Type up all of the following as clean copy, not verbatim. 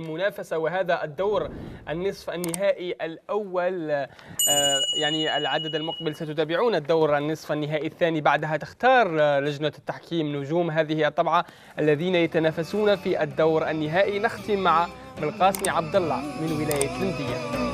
المنافسة وهذا الدور النصف النهائي الأول. يعني العدد المقبل ستتابعون الدور النصف النهائي الثاني، بعدها تختار لجنة التحكيم نجوم هذه الطبعة الذين يتنافسون في الدور النهائي. نختم مع بالقاسم عبد الله من ولاية لندية.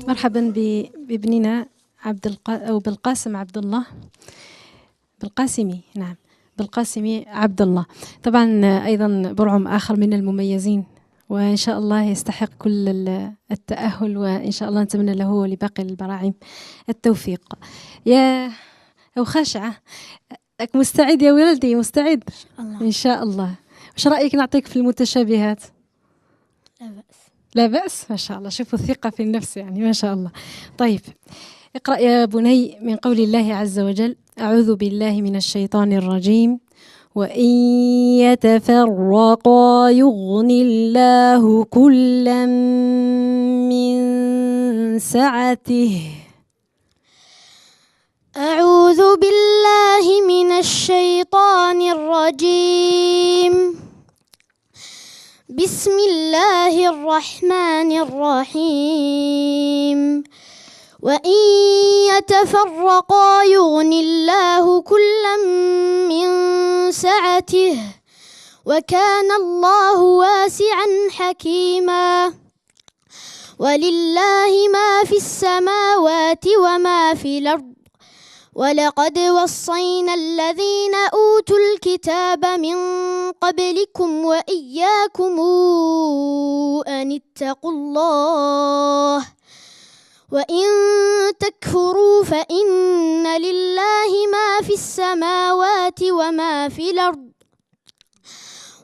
مرحبا بابننا بالقاسم عبد الله، بالقاسمي، نعم، بالقاسمي عبد الله. طبعا أيضا برعم آخر من المميزين، وإن شاء الله يستحق كل التأهل، وإن شاء الله نتمنى له ولباقي البراعم التوفيق. يا أو خاشعة، مستعد يا ولدي؟ مستعد إن شاء الله. وش رأيك نعطيك في المتشابهات؟ لا بأس. لا بأس، ما شاء الله. شوفوا الثقة في النفس، يعني ما شاء الله. طيب اقرأ يا بني من قول الله عز وجل: أعوذ بالله من الشيطان الرجيم. وإن يتفرقا يغني الله كلا من سعته. أعوذ بالله من الشيطان الرجيم. بسم الله الرحمن الرحيم. وإن يتفرقا يغني الله كلا من سعته وكان الله واسعا حكيما. ولله ما في السماوات وما في الأرض ولقد وصينا الذين أوتوا الكتاب من قبلكم وإياكم أن اتقوا الله وإن تكفروا فإن لله ما في السماوات وما في الأرض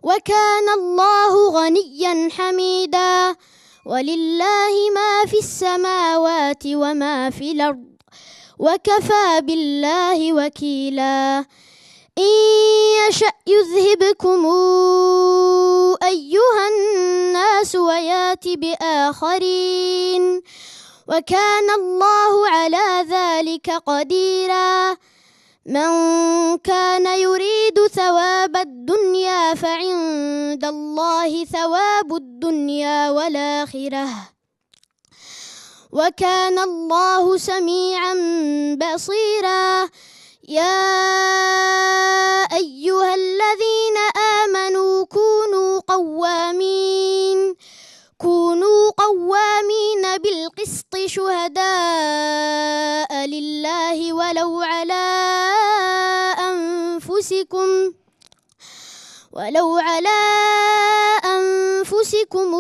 وكان الله غنيا حميدا. ولله ما في السماوات وما في الأرض وكفى بالله وكيلا. إن يشأ يذهبكم أيها الناس ويات بآخرين وكان الله على ذلك قديرا. من كان يريد ثواب الدنيا فعند الله ثواب الدنيا والآخرة وكان الله سميعا بصيرا. يا أيها الذين آمنوا كونوا قوامين بالقسط شهداء لله ولو على أنفسكم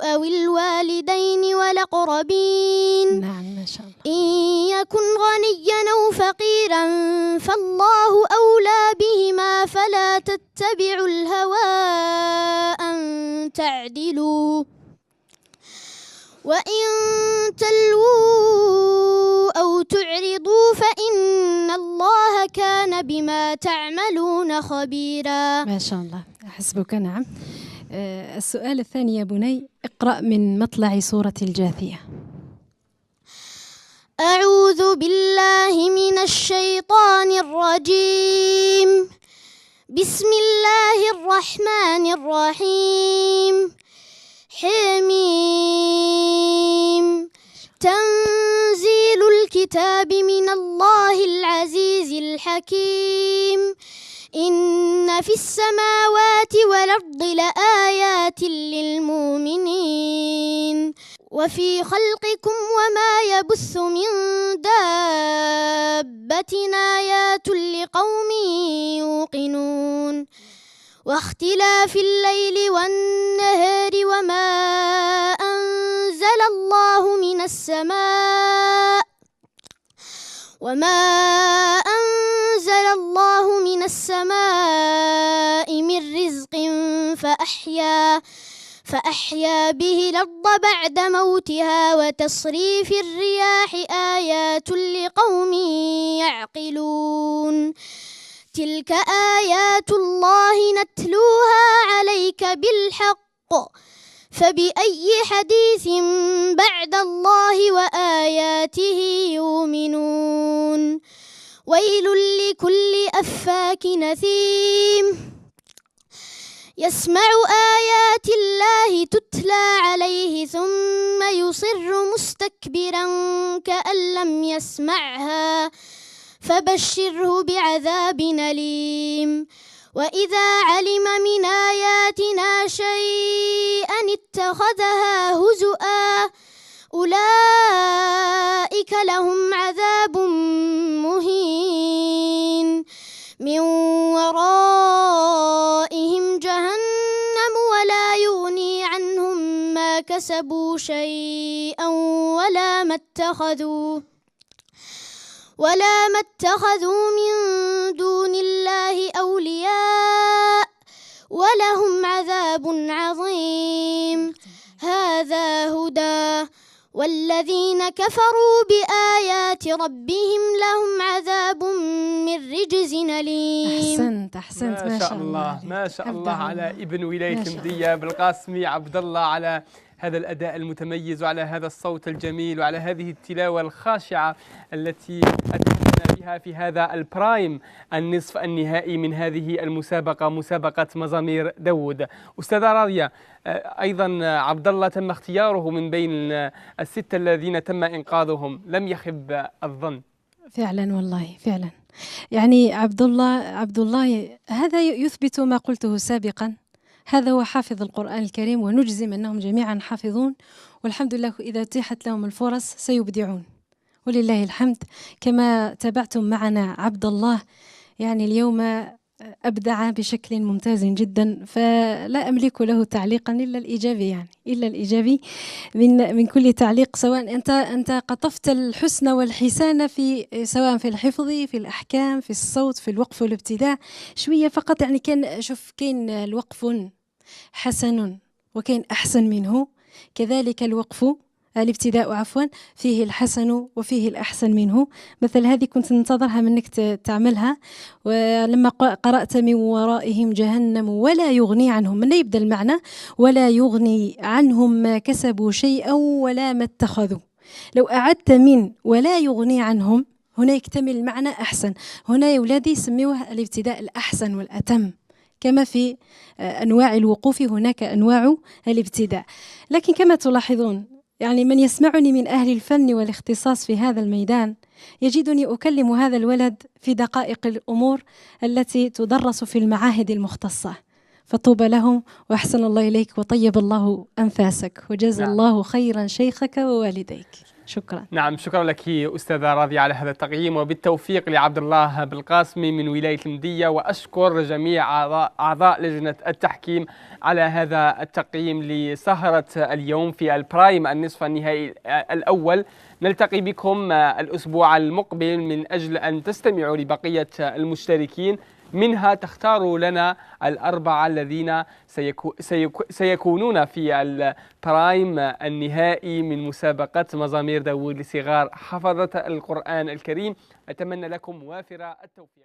أو الوالدين والأقربين. نعم، ما شاء الله. إن يكن غنيا أو فقيرا فالله أولى بهما فلا تتبعوا الهوى أن تعدلوا وإن تلووا أو تعرضوا فإن الله كان بما تعملون خبيرا. ما شاء الله، حسبك. نعم. السؤال الثاني يا بني، اقرأ من مطلع سورة الجاثية. أعوذ بالله من الشيطان الرجيم. بسم الله الرحمن الرحيم. حميم. تنزيل الكتاب من الله العزيز الحكيم. إن في السماوات والأرض لآيات للمؤمنين وفي خلقكم وما يبث من دابة آيات لقوم يوقنون واختلاف الليل والنهار وما أنزل الله من السماء من رزق فأحيا به الأرض بعد موتها وتصريف الرياح آيات لقوم يعقلون تلك آيات الله نتلوها عليك بالحق فبأي حديث بعد الله وآياته يؤمنون ويل لكل أفاك نثيم يسمع آيات الله تتلى عليه ثم يصر مستكبرا كأن لم يسمعها فبشره بعذاب أليم وإذا علم من آياتنا شيئا اتخذها هزؤا أولئك لهم عذاب مهين من ورائهم جهنم ولا يغني عنهم ما كسبوا شيئا ولا ما اتخذوا من دون الله أولياء ولهم عذاب عظيم هذا هدى والذين كفروا بآيات ربهم لهم عذاب من رجز أليم. أحسنت ما شاء الله ما شاء الله على ابن ولاية المدية بالقاسمي عبد الله، على هذا الأداء المتميز وعلى هذا الصوت الجميل وعلى هذه التلاوة الخاشعة التي أتينا بها في هذا البرايم النصف النهائي من هذه المسابقة، مسابقة مزامير داود. أستاذة راضية، أيضا عبد الله تم اختياره من بين الستة الذين تم إنقاذهم، لم يخب الظن. فعلا والله فعلا، يعني عبد الله هذا يثبت ما قلته سابقا، هذا هو حافظ القرآن الكريم، ونجزم أنهم جميعا حافظون، والحمد لله إذا اتيحت لهم الفرص سيبدعون ولله الحمد. كما تابعتم معنا عبد الله، يعني اليوم أبدع بشكل ممتاز جدا، فلا أملك له تعليقا إلا الإيجابي، يعني إلا الإيجابي من كل تعليق. سواء أنت قطفت الحسن والحسان في سواء في الحفظ، في الأحكام، في الصوت، في الوقف والابتداء، شوية فقط. يعني كاين الوقف حسن وكاين أحسن منه، كذلك الابتداء عفوا فيه الحسن وفيه الأحسن منه. مثل هذه كنت ننتظرها منك تعملها. ولما قرأت من ورائهم جهنم ولا يغني عنهم، من يبدأ المعنى ولا يغني عنهم ما كسبوا شيئا ولا ما اتخذوا، لو أعدت من ولا يغني عنهم هنا يكتمل المعنى أحسن. هنا يا ولادي يسميوه الابتداء الأحسن والأتم، كما في أنواع الوقوف هناك أنواع الابتداء. لكن كما تلاحظون، يعني من يسمعني من أهل الفن والاختصاص في هذا الميدان يجدني أكلم هذا الولد في دقائق الأمور التي تدرس في المعاهد المختصة، فطوبى لهم وأحسن الله إليك وطيب الله أنفاسك وجزا الله خيرا شيخك ووالديك. شكرا. نعم، شكرا لك أستاذة راضية على هذا التقييم، وبالتوفيق لعبد الله بالقاسمي من ولاية المدية، وأشكر جميع أعضاء لجنة التحكيم على هذا التقييم لسهرة اليوم في البرايم النصف النهائي الأول. نلتقي بكم الأسبوع المقبل من أجل أن تستمعوا لبقية المشتركين، منها تختاروا لنا الأربعة الذين سيكونون في البرايم النهائي من مسابقة مزامير داود لصغار حفظة القرآن الكريم. أتمنى لكم وافر التوفيق.